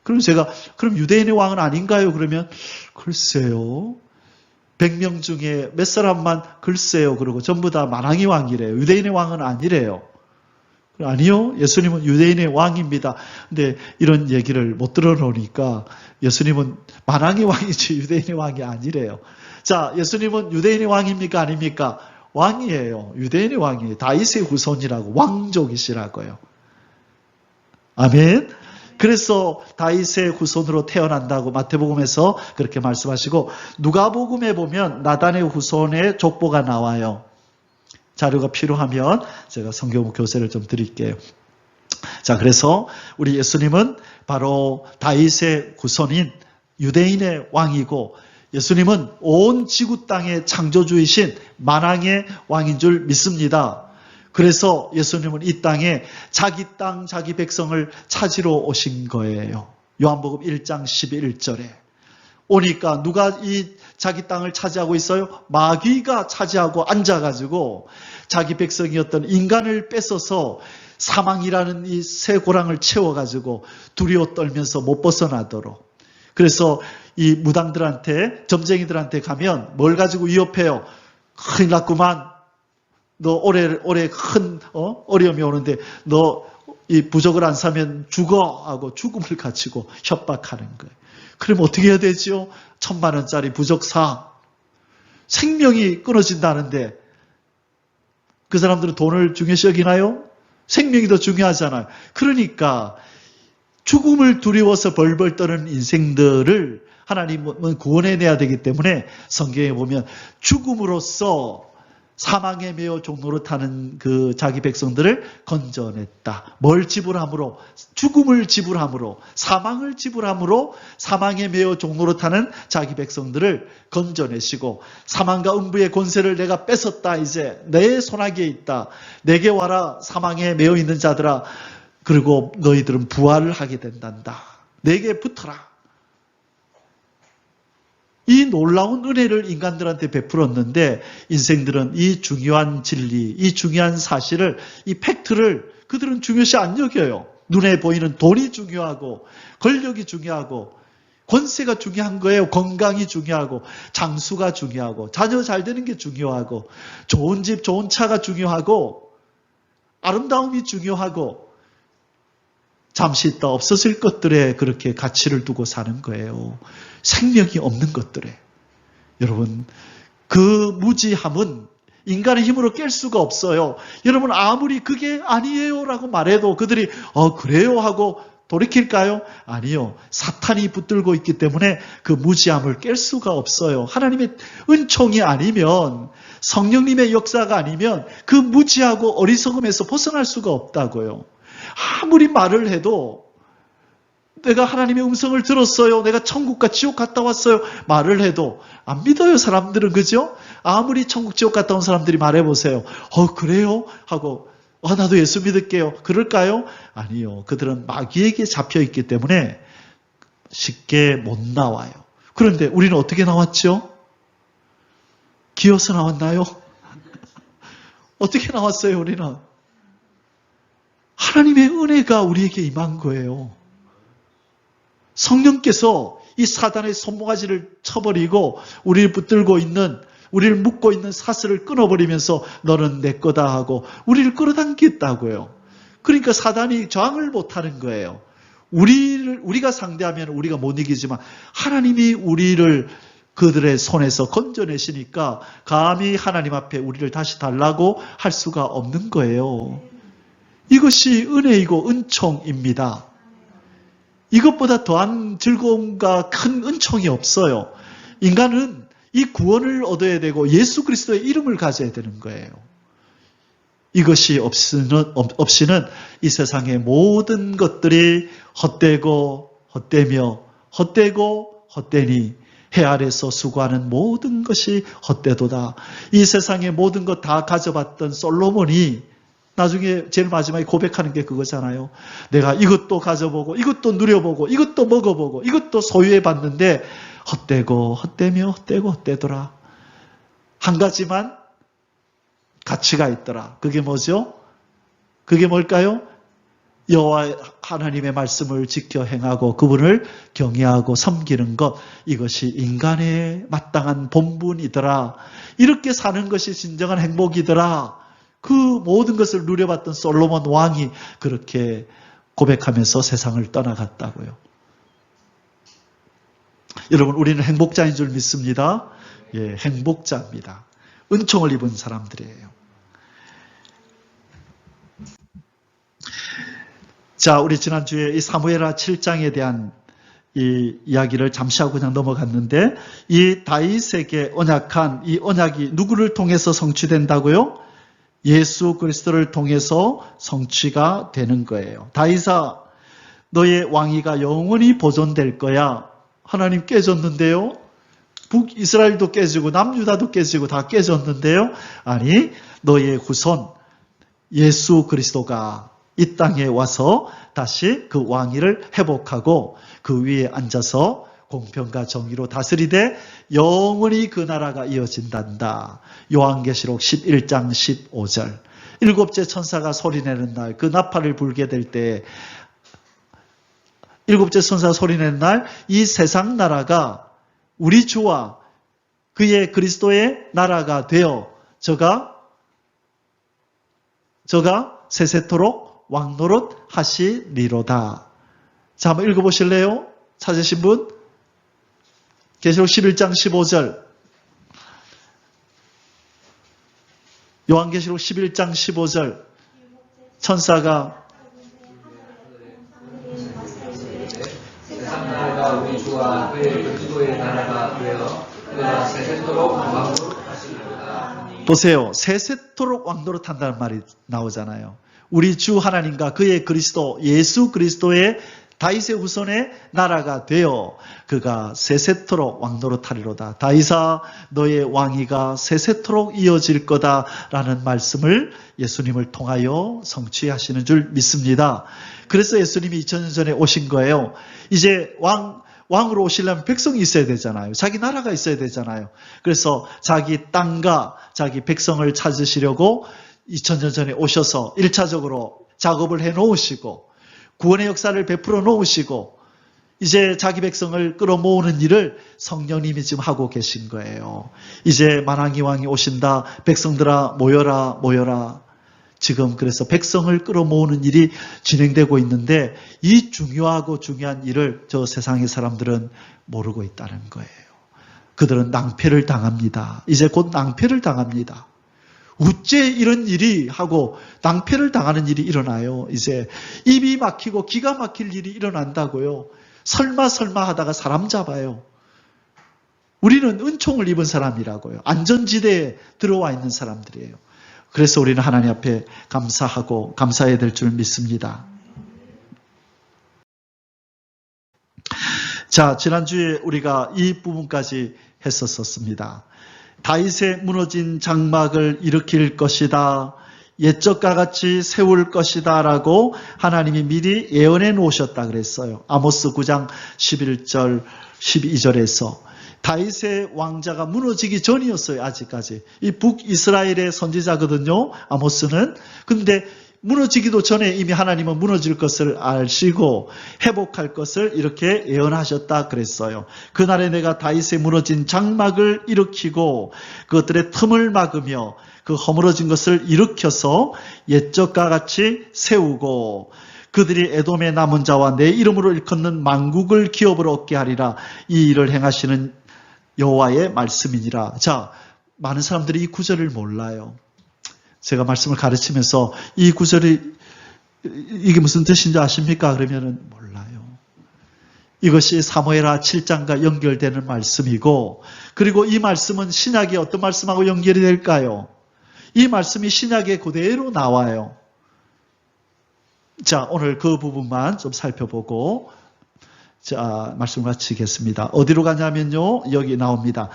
그럼 제가 그럼 유대인의 왕은 아닌가요? 그러면 글쎄요. 100명 중에 몇 사람만 글쎄요. 그러고 전부 다 만왕의 왕이래요. 유대인의 왕은 아니래요. 아니요. 예수님은 유대인의 왕입니다. 근데 이런 얘기를 못 들어놓으니까 예수님은 만왕의 왕이지 유대인의 왕이 아니래요. 자, 예수님은 유대인의 왕입니까? 아닙니까? 왕이에요. 유대인의 왕이에요. 다윗의 후손이라고, 왕족이시라고요. 아멘. 그래서 다윗의 후손으로 태어난다고 마태복음에서 그렇게 말씀하시고, 누가복음에 보면 나단의 후손의 족보가 나와요. 자료가 필요하면 제가 성경 교재를 좀 드릴게요. 자, 그래서 우리 예수님은 바로 다윗의 후손인 유대인의 왕이고, 예수님은 온 지구 땅의 창조주이신 만왕의 왕인 줄 믿습니다. 그래서 예수님은 이 땅에 자기 땅, 자기 백성을 찾으러 오신 거예요. 요한복음 1장 11절에. 오니까 누가 이 자기 땅을 차지하고 있어요? 마귀가 차지하고 앉아가지고 자기 백성이었던 인간을 뺏어서 사망이라는 이 새 고랑을 채워가지고 두려워 떨면서 못 벗어나도록. 그래서 이 무당들한테, 점쟁이들한테 가면 뭘 가지고 위협해요? 큰일 났구만. 너 올해 큰 어려움이 오는데 너 이 부적을 안 사면 죽어 하고 죽음을 가지고 협박하는 거예요. 그럼 어떻게 해야 되죠? 1,000만 원짜리 부적 사. 생명이 끊어진다는데 그 사람들은 돈을 중요시 여기나요? 생명이 더 중요하잖아요. 그러니까 죽음을 두려워서 벌벌 떠는 인생들을 하나님은 구원해내야 되기 때문에 성경에 보면 죽음으로써 사망에 매여 종노릇하는 그 자기 백성들을 건져냈다. 뭘 지불함으로? 죽음을 지불함으로, 사망을 지불함으로 사망에 매여 종노릇하는 자기 백성들을 건져내시고, 사망과 음부의 권세를 내가 뺏었다. 이제 내 손아귀에 있다. 내게 와라, 사망에 매여 있는 자들아. 그리고 너희들은 부활을 하게 된단다. 내게 붙어라. 이 놀라운 은혜를 인간들한테 베풀었는데 인생들은 이 중요한 진리, 이 중요한 사실을, 이 팩트를 그들은 중요시 안 여겨요. 눈에 보이는 돈이 중요하고 권력이 중요하고 권세가 중요한 거예요. 건강이 중요하고 장수가 중요하고 자녀 잘 되는 게 중요하고 좋은 집, 좋은 차가 중요하고 아름다움이 중요하고 잠시 있다 없어질 것들에 그렇게 가치를 두고 사는 거예요. 생명이 없는 것들에. 여러분, 그 무지함은 인간의 힘으로 깰 수가 없어요. 여러분, 아무리 그게 아니에요 라고 말해도 그들이 그래요 하고 돌이킬까요? 아니요. 사탄이 붙들고 있기 때문에 그 무지함을 깰 수가 없어요. 하나님의 은총이 아니면, 성령님의 역사가 아니면 그 무지하고 어리석음에서 벗어날 수가 없다고요. 아무리 말을 해도 내가 하나님의 음성을 들었어요. 내가 천국과 지옥 갔다 왔어요. 말을 해도 안 믿어요, 사람들은. 그죠? 아무리 천국, 지옥 갔다 온 사람들이 말해보세요. 그래요? 하고 나도 예수 믿을게요. 그럴까요? 아니요. 그들은 마귀에게 잡혀있기 때문에 쉽게 못 나와요. 그런데 우리는 어떻게 나왔죠? 기어서 나왔나요? 어떻게 나왔어요, 우리는? 하나님의 은혜가 우리에게 임한 거예요. 성령께서 이 사단의 손모가지를 쳐버리고 우리를 붙들고 있는 우리를 묶고 있는 사슬을 끊어버리면서 너는 내 거다 하고 우리를 끌어당겼다고요. 그러니까 사단이 저항을 못하는 거예요. 우리가 상대하면 우리가 못 이기지만 하나님이 우리를 그들의 손에서 건져내시니까 감히 하나님 앞에 우리를 다시 달라고 할 수가 없는 거예요. 이것이 은혜이고 은총입니다. 이것보다 더한 즐거움과 큰 은총이 없어요. 인간은 이 구원을 얻어야 되고 예수 그리스도의 이름을 가져야 되는 거예요. 이것이 없이는 이 세상의 모든 것들이 헛되고 헛되며 헛되고 헛되니 해 아래서 수고하는 모든 것이 헛되도다. 이 세상의 모든 것 다 가져봤던 솔로몬이 나중에 제일 마지막에 고백하는 게 그거잖아요. 내가 이것도 가져보고 이것도 누려보고 이것도 먹어보고 이것도 소유해봤는데 헛되고 헛되며 헛되고 헛되더라. 한 가지만 가치가 있더라. 그게 뭐죠? 그게 뭘까요? 여호와 하나님의 말씀을 지켜 행하고 그분을 경외하고 섬기는 것, 이것이 인간의 마땅한 본분이더라. 이렇게 사는 것이 진정한 행복이더라. 그 모든 것을 누려봤던 솔로몬 왕이 그렇게 고백하면서 세상을 떠나갔다고요. 여러분, 우리는 행복자인 줄 믿습니다. 예, 행복자입니다. 은총을 입은 사람들이에요. 자, 우리 지난주에 이 사무엘하 7장에 대한 이 이야기를 잠시 하고 그냥 넘어갔는데, 이 다윗에게 언약한 이 언약이 누구를 통해서 성취된다고요? 예수 그리스도를 통해서 성취가 되는 거예요. 다윗아, 너의 왕위가 영원히 보존될 거야. 하나님 깨졌는데요? 북이스라엘도 깨지고 남유다도 깨지고 다 깨졌는데요? 아니, 너의 후손 예수 그리스도가 이 땅에 와서 다시 그 왕위를 회복하고 그 위에 앉아서 공평과 정의로 다스리되 영원히 그 나라가 이어진단다. 요한계시록 11장 15절. 일곱째 천사가 소리내는 날, 그 나팔을 불게 될 때, 일곱째 천사가 소리내는 날, 이 세상 나라가 우리 주와 그의 그리스도의 나라가 되어 저가 세세토록 왕노릇 하시리로다. 자, 한번 읽어보실래요? 찾으신 분? 계시록 11장 15절. 요한계시록 11장 15절. 천사가 세상 나라가 우리 주와 그의 그리스도의 나라가 되어 그가 세세토록 왕노릇 하시리로다. 보세요. 세세토록 왕노릇 한다는 말이 나오잖아요. 우리 주 하나님과 그의 그리스도 예수 그리스도의 다윗의 후손의 나라가 되어 그가 세세토록 왕노릇하리로다. 다윗아, 너의 왕위가 세세토록 이어질 거다라는 말씀을 예수님을 통하여 성취하시는 줄 믿습니다. 그래서 예수님이 2000년 전에 오신 거예요. 이제 왕으로 오시려면 백성이 있어야 되잖아요. 자기 나라가 있어야 되잖아요. 그래서 자기 땅과 자기 백성을 찾으시려고 2000년 전에 오셔서 1차적으로 작업을 해놓으시고 구원의 역사를 베풀어 놓으시고 이제 자기 백성을 끌어모으는 일을 성령님이 지금 하고 계신 거예요. 이제 만왕의 왕이 오신다. 백성들아 모여라 모여라. 지금 그래서 백성을 끌어모으는 일이 진행되고 있는데 이 중요하고 중요한 일을 저 세상의 사람들은 모르고 있다는 거예요. 그들은 낭패를 당합니다. 이제 곧 낭패를 당합니다. 어째 이런 일이 하고 낭패를 당하는 일이 일어나요. 이제 입이 막히고 기가 막힐 일이 일어난다고요. 설마 하다가 사람 잡아요. 우리는 은총을 입은 사람이라고요. 안전지대에 들어와 있는 사람들이에요. 그래서 우리는 하나님 앞에 감사하고 감사해야 될 줄 믿습니다. 자, 지난주에 우리가 이 부분까지 했었습니다. 다윗의 무너진 장막을 일으킬 것이다. 옛적과 같이 세울 것이다 라고 하나님이 미리 예언해 놓으셨다 그랬어요. 아모스 9장 11절 12절에서 다윗의 왕자가 무너지기 전이었어요. 아직까지. 이 북이스라엘의 선지자거든요. 아모스는. 근데 무너지기도 전에 이미 하나님은 무너질 것을 아시고 회복할 것을 이렇게 예언하셨다 그랬어요. 그날에 내가 다윗의 무너진 장막을 일으키고 그것들의 틈을 막으며 그 허물어진 것을 일으켜서 옛적과 같이 세우고 그들이 에돔의 남은 자와 내 이름으로 일컫는 만국을 기업으로 얻게 하리라. 이 일을 행하시는 여호와의 말씀이니라. 자, 많은 사람들이 이 구절을 몰라요. 제가 말씀을 가르치면서 이 구절이 이게 무슨 뜻인지 아십니까? 그러면은 몰라요. 이것이 사무엘하 7장과 연결되는 말씀이고, 그리고 이 말씀은 신약의 어떤 말씀하고 연결이 될까요? 이 말씀이 신약에 그대로 나와요. 자, 오늘 그 부분만 좀 살펴보고 자, 말씀 마치겠습니다. 어디로 가냐면요, 여기 나옵니다.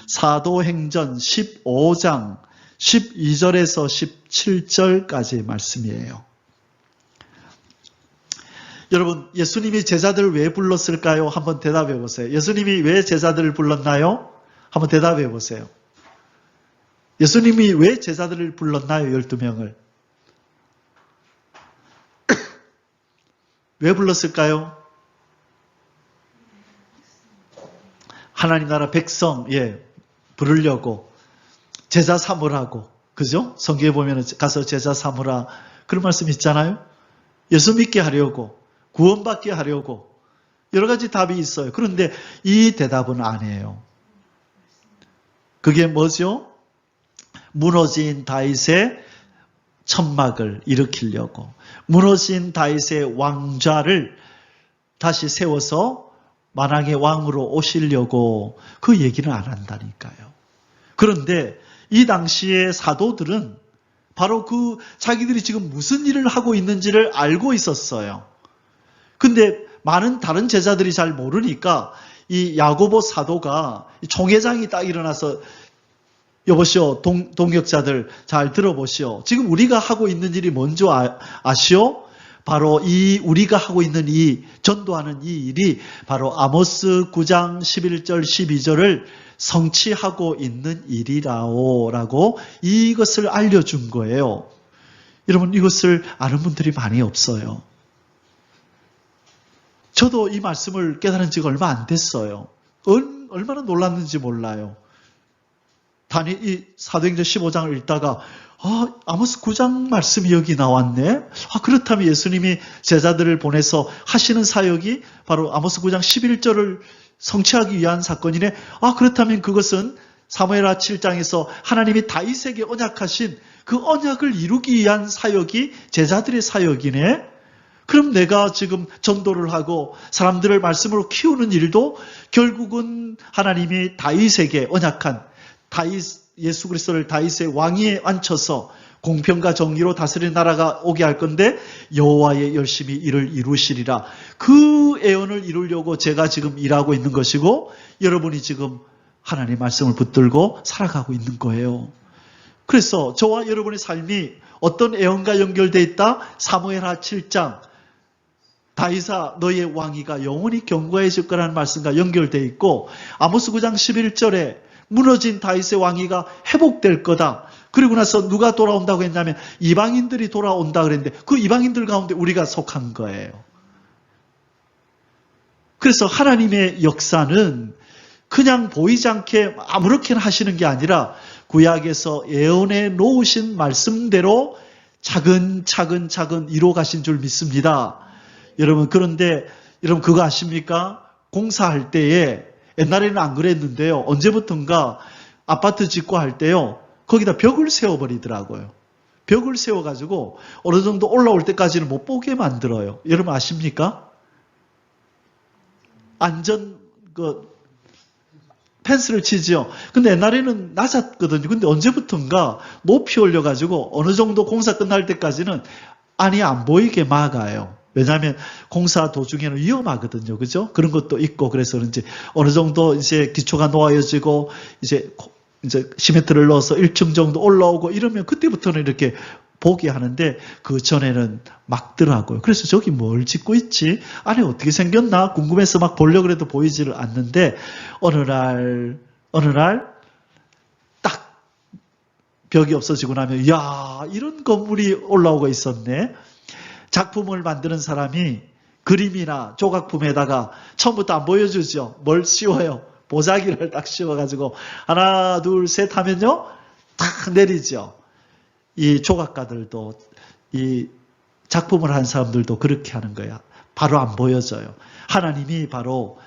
사도행전 15장 12절에서 17절까지의 말씀이에요. 여러분, 예수님이 제자들을 왜 불렀을까요? 한번 대답해 보세요. 예수님이 왜 제자들을 불렀나요? 한번 대답해 보세요. 예수님이 왜 제자들을 불렀나요? 12명을. 왜 불렀을까요? 하나님 나라 백성, 부르려고. 제자 삼으라고. 그죠? 성경에 보면 가서 제자 삼으라. 그런 말씀 있잖아요. 예수 믿게 하려고. 구원받게 하려고. 여러 가지 답이 있어요. 그런데 이 대답은 아니에요. 그게 뭐죠? 무너진 다윗의 천막을 일으키려고. 무너진 다윗의 왕좌를 다시 세워서 만왕의 왕으로 오시려고 그 얘기는 안 한다니까요. 그런데 이 당시의 사도들은 바로 그 자기들이 지금 무슨 일을 하고 있는지를 알고 있었어요. 근데 많은 다른 제자들이 잘 모르니까 이 야고보 사도가 총회장이 딱 일어나서 여보시오, 동역자들 잘 들어보시오. 지금 우리가 하고 있는 일이 뭔지 아시오? 바로 이 우리가 하고 있는 이 전도하는 이 일이 바로 아모스 9장 11절 12절을 성취하고 있는 일이라고 이것을 알려준 거예요. 여러분, 이것을 아는 분들이 많이 없어요. 저도 이 말씀을 깨달은 지가 얼마 안 됐어요. 얼마나 놀랐는지 몰라요. 이 사도행전 15장을 읽다가 아모스 9장 말씀이 여기 나왔네. 그렇다면 예수님이 제자들을 보내서 하시는 사역이 바로 아모스 9장 11절을 성취하기 위한 사건이네. 그렇다면 그것은 사무엘하 7장에서 하나님이 다윗에게 언약하신 그 언약을 이루기 위한 사역이 제자들의 사역이네. 그럼 내가 지금 전도를 하고 사람들을 말씀으로 키우는 일도 결국은 하나님이 다윗에게 언약한 예수 그리스도를 다윗의 왕위에 앉혀서 공평과 정의로 다스리는 나라가 오게 할 건데 여호와의 열심히 이를 이루시리라. 그 예언을 이루려고 제가 지금 일하고 있는 것이고 여러분이 지금 하나님의 말씀을 붙들고 살아가고 있는 거예요. 그래서 저와 여러분의 삶이 어떤 예언과 연결되어 있다? 사무엘하 7장 다윗아 너의 왕위가 영원히 견고해질 거라는 말씀과 연결되어 있고 아모스 9장 11절에 무너진 다윗의 왕위가 회복될 거다. 그리고 나서 누가 돌아온다고 했냐면 이방인들이 돌아온다 그랬는데 그 이방인들 가운데 우리가 속한 거예요. 그래서 하나님의 역사는 그냥 보이지 않게 아무렇게나 하시는 게 아니라 구약에서 예언해 놓으신 말씀대로 차근차근 이루어 가신 줄 믿습니다. 여러분, 그런데 여러분 그거 아십니까? 공사할 때에 옛날에는 안 그랬는데요. 언제부턴가 아파트 짓고 할 때요. 거기다 벽을 세워버리더라고요. 벽을 세워가지고 어느 정도 올라올 때까지는 못 보게 만들어요. 여러분 아십니까? 펜스를 치지요. 근데 옛날에는 낮았거든요. 근데 언제부턴가 높이 올려가지고 어느 정도 공사 끝날 때까지는 안이 안 보이게 막아요. 왜냐하면 공사 도중에는 위험하거든요. 그죠? 그런 것도 있고 그래서 그런지 어느 정도 이제 기초가 놓아지고 이제 시멘트를 넣어서 1층 정도 올라오고 이러면 그때부터는 이렇게 보게 하는데 그 전에는 막더라고요. 그래서 저기 뭘 짓고 있지? 안에 어떻게 생겼나? 궁금해서 막 보려고 해도 보이지를 않는데 어느 날 딱 벽이 없어지고 나면 야 이런 건물이 올라오고 있었네. 작품을 만드는 사람이 그림이나 조각품에다가 처음부터 안 보여주죠. 뭘 씌워요? 보자기를 딱 씌워가지고 하나 둘 셋 하면요 탁 내리죠. 이 조각가들도 이 작품을 한 사람들도 그렇게 하는 거야. 바로 안 보여져요. 하나님이 바로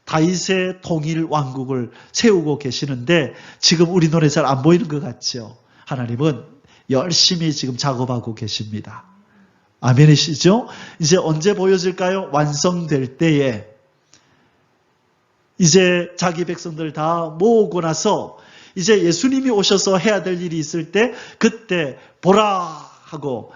다윗의 통일 왕국을 세우고 계시는데 지금 우리 눈에 잘 안 보이는 것 같죠. 하나님은 열심히 지금 작업하고 계십니다. 아멘이시죠? 이제 언제 보여질까요? 완성될 때에 이제 자기 백성들 다 모으고 나서 이제 예수님이 오셔서 해야 될 일이 있을 때 그때 보라 하고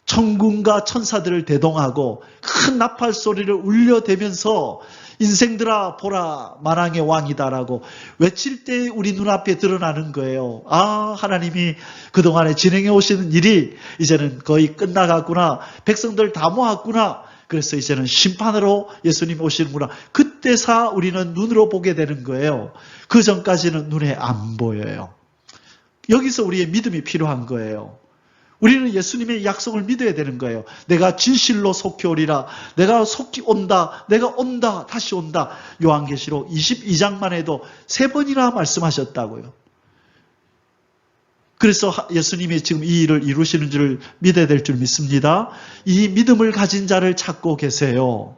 천군과 천사들을 대동하고 큰 나팔 소리를 울려대면서 인생들아 보라 만왕의 왕이다라고 외칠 때 우리 눈앞에 드러나는 거예요. 아 하나님이 그동안에 진행해 오시는 일이 이제는 거의 끝나갔구나. 백성들 다 모았구나. 그래서 이제는 심판으로 예수님 오시는구나. 그때사 우리는 눈으로 보게 되는 거예요. 그 전까지는 눈에 안 보여요. 여기서 우리의 믿음이 필요한 거예요. 우리는 예수님의 약속을 믿어야 되는 거예요. 내가 진실로 속히 오리라. 내가 속히 온다. 내가 온다. 다시 온다. 요한계시록 22장만 해도 3번이나 말씀하셨다고요. 그래서 예수님이 지금 이 일을 이루시는 줄을 믿어야 될 줄 믿습니다. 이 믿음을 가진 자를 찾고 계세요.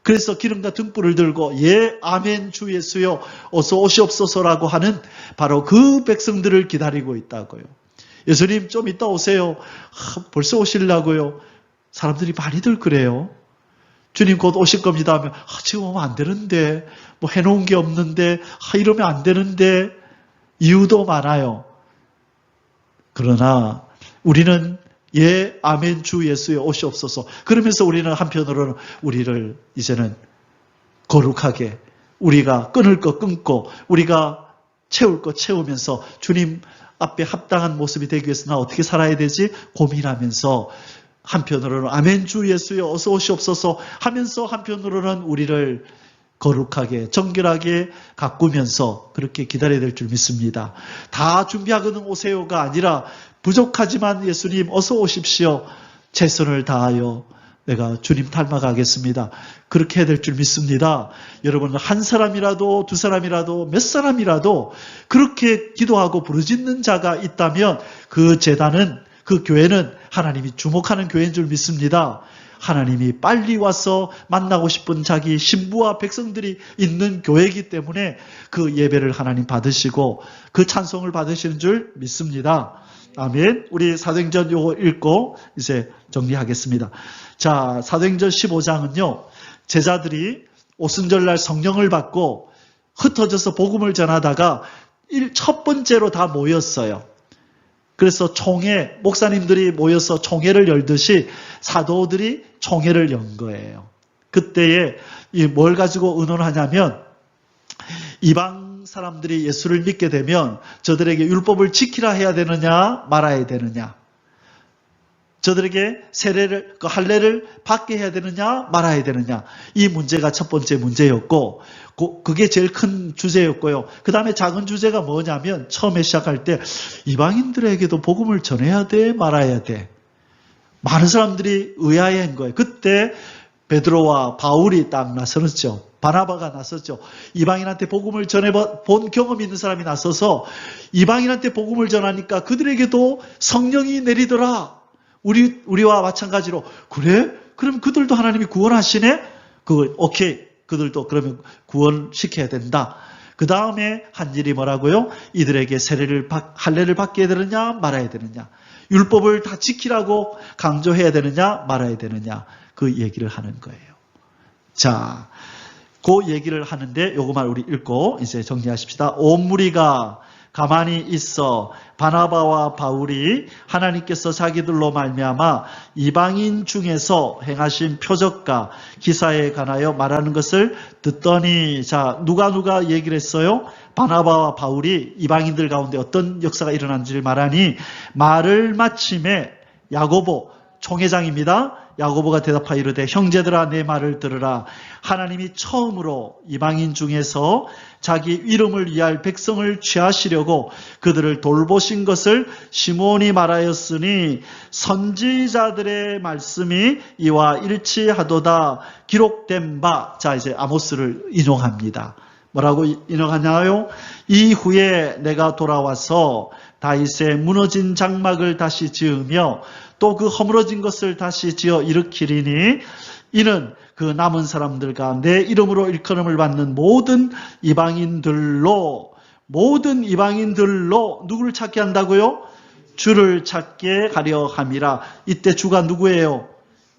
그래서 기름과 등불을 들고 예 아멘 주 예수여 어서 오시옵소서라고 하는 바로 그 백성들을 기다리고 있다고요. 예수님 좀 이따 오세요. 벌써 오시려고요. 사람들이 많이들 그래요. 주님 곧 오실 겁니다 하면 지금 오면 안 되는데 뭐 해놓은 게 없는데 이러면 안 되는데 이유도 많아요. 그러나 우리는 예 아멘 주 예수여 오시옵소서. 그러면서 우리는 한편으로는 우리를 이제는 거룩하게 우리가 끊을 거 끊고 우리가 채울 거 채우면서 주님 앞에 합당한 모습이 되기 위해서 나 어떻게 살아야 되지? 고민하면서 한편으로는 아멘 주 예수여 어서 오시옵소서 하면서 한편으로는 우리를 거룩하게 정결하게 가꾸면서 그렇게 기다려야 될 줄 믿습니다. 다 준비하거든 오세요가 아니라 부족하지만 예수님 어서 오십시오. 최선을 다하여 내가 주님 닮아가겠습니다. 그렇게 해야 될 줄 믿습니다. 여러분 한 사람이라도 두 사람이라도 몇 사람이라도 그렇게 기도하고 부르짖는 자가 있다면 그 제단은 그 교회는 하나님이 주목하는 교회인 줄 믿습니다. 하나님이 빨리 와서 만나고 싶은 자기 신부와 백성들이 있는 교회이기 때문에 그 예배를 하나님 받으시고 그 찬송을 받으시는 줄 믿습니다. 아멘. 우리 사도행전 요거 읽고 이제 정리하겠습니다. 자, 사도행전 15장은요. 제자들이 오순절날 성령을 받고 흩어져서 복음을 전하다가 첫 번째로 다 모였어요. 그래서 총회, 목사님들이 모여서 총회를 열듯이 사도들이 총회를 연 거예요. 그때에 뭘 가지고 의논하냐면 이방 사람들이 예수를 믿게 되면 저들에게 율법을 지키라 해야 되느냐 말아야 되느냐, 저들에게 세례를 할례를 받게 해야 되느냐 말아야 되느냐, 이 문제가 첫 번째 문제였고 그게 제일 큰 주제였고요. 그 다음에 작은 주제가 뭐냐면 처음에 시작할 때 이방인들에게도 복음을 전해야 돼 말아야 돼. 많은 사람들이 의아해한 거예요. 그때 베드로와 바울이 딱 나섰죠. 바나바가 나섰죠. 이방인한테 복음을 전해본 경험이 있는 사람이 나서서 이방인한테 복음을 전하니까 그들에게도 성령이 내리더라. 우리와 마찬가지로 그래? 그럼 그들도 하나님이 구원하시네? 오케이. 그들도 그러면 구원시켜야 된다. 그 다음에 한 일이 뭐라고요? 이들에게 할례를 받게 해야 되느냐 말아야 되느냐, 율법을 다 지키라고 강조해야 되느냐 말아야 되느냐, 그 얘기를 하는 거예요. 자, 그 얘기를 하는데 요거만 우리 읽고 이제 정리하십시다. 온 무리가 가만히 있어 바나바와 바울이 하나님께서 자기들로 말미암아 이방인 중에서 행하신 표적과 기사에 관하여 말하는 것을 듣더니, 자, 누가 얘기를 했어요? 바나바와 바울이 이방인들 가운데 어떤 역사가 일어난지를 말하니 말을 마침에 야고보, 총회장입니다. 야고보가 대답하여 이르되 형제들아 내 말을 들으라. 하나님이 처음으로 이방인 중에서 자기 이름을 위할 백성을 취하시려고 그들을 돌보신 것을 시몬이 말하였으니 선지자들의 말씀이 이와 일치하도다 기록된 바. 자, 이제 아모스를 인용합니다. 뭐라고 인용하냐요? 이후에 내가 돌아와서 다윗의 무너진 장막을 다시 지으며 또 그 허물어진 것을 다시 지어 일으키리니 이는 그 남은 사람들과 내 이름으로 일컬음을 받는 모든 이방인들로 누구를 찾게 한다고요? 주를 찾게 하려 함이라. 이때 주가 누구예요?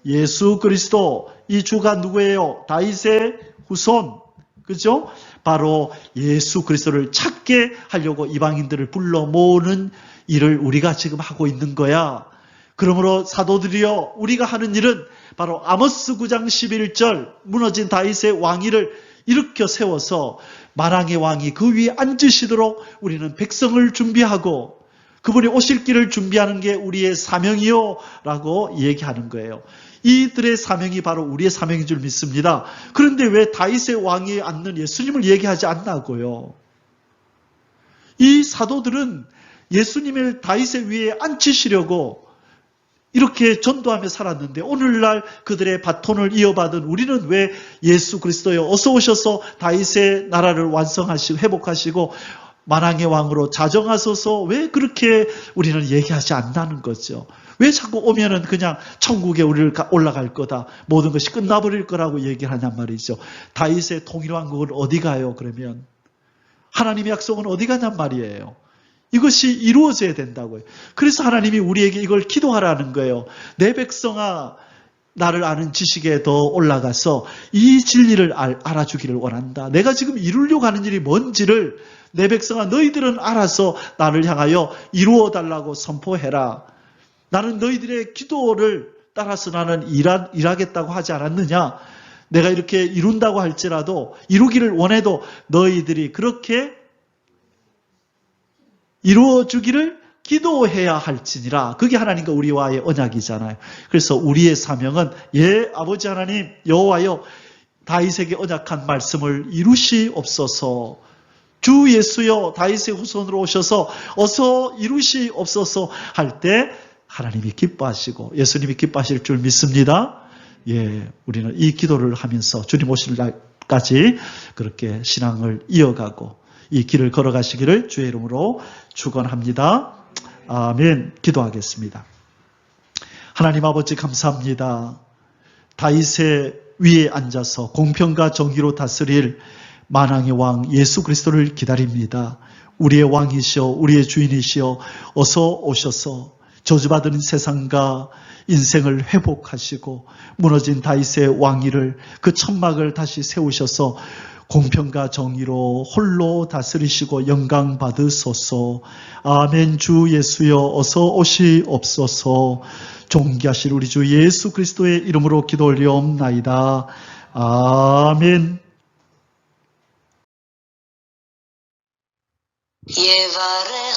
예수 그리스도. 이 주가 누구예요? 다윗의 후손. 그죠? 바로 예수 그리스도를 찾게 하려고 이방인들을 불러 모으는 일을 우리가 지금 하고 있는 거야. 그러므로 사도들이여, 우리가 하는 일은 바로 아모스 9장 11절 무너진 다윗의 왕위를 일으켜 세워서 만왕의 왕이 그 위에 앉으시도록 우리는 백성을 준비하고 그분이 오실 길을 준비하는 게 우리의 사명이요 라고 얘기하는 거예요. 이들의 사명이 바로 우리의 사명인 줄 믿습니다. 그런데 왜 다윗의 왕위에 앉는 예수님을 얘기하지 않나고요? 이 사도들은 예수님을 다윗의 위에 앉히시려고 이렇게 전도하며 살았는데 오늘날 그들의 바톤을 이어받은 우리는 왜 예수 그리스도여 어서 오셔서 다윗의 나라를 완성하시고 회복하시고 만왕의 왕으로 자정하소서, 왜 그렇게 우리는 얘기하지 않나는 거죠. 왜 자꾸 오면은 그냥 천국에 우리를 올라갈 거다, 모든 것이 끝나버릴 거라고 얘기를 하냔 말이죠. 다윗의 통일왕국은 어디 가요? 그러면 하나님의 약속은 어디 가냔 말이에요. 이것이 이루어져야 된다고요. 그래서 하나님이 우리에게 이걸 기도하라는 거예요. 내 백성아, 나를 아는 지식에 더 올라가서 이 진리를 알아주기를 원한다. 내가 지금 이루려고 하는 일이 뭔지를 내 백성아, 너희들은 알아서 나를 향하여 이루어달라고 선포해라. 나는 너희들의 기도를 따라서 나는 일하겠다고 하지 않았느냐? 내가 이렇게 이룬다고 할지라도, 이루기를 원해도 너희들이 그렇게 이루어주기를 기도해야 할지니라. 그게 하나님과 우리와의 언약이잖아요. 그래서 우리의 사명은 아버지 하나님 여호와여, 다윗에게 언약한 말씀을 이루시옵소서. 주 예수여, 다윗의 후손으로 오셔서 어서 이루시옵소서 할 때 하나님이 기뻐하시고 예수님이 기뻐하실 줄 믿습니다. 우리는 이 기도를 하면서 주님 오실 날까지 그렇게 신앙을 이어가고 이 길을 걸어가시기를 주의 이름으로 축원합니다. 아멘. 기도하겠습니다. 하나님 아버지 감사합니다. 다윗의 위에 앉아서 공평과 정의로 다스릴 만왕의 왕 예수 그리스도를 기다립니다. 우리의 왕이시여, 우리의 주인이시여, 어서 오셔서 저주받은 세상과 인생을 회복하시고 무너진 다윗의 왕위를, 그 천막을 다시 세우셔서 공평과 정의로 홀로 다스리시고 영광 받으소서. 아멘. 주 예수여 어서 오시옵소서. 존귀하실 우리 주 예수 그리스도의 이름으로 기도 올리옵나이다. 아멘. 예바레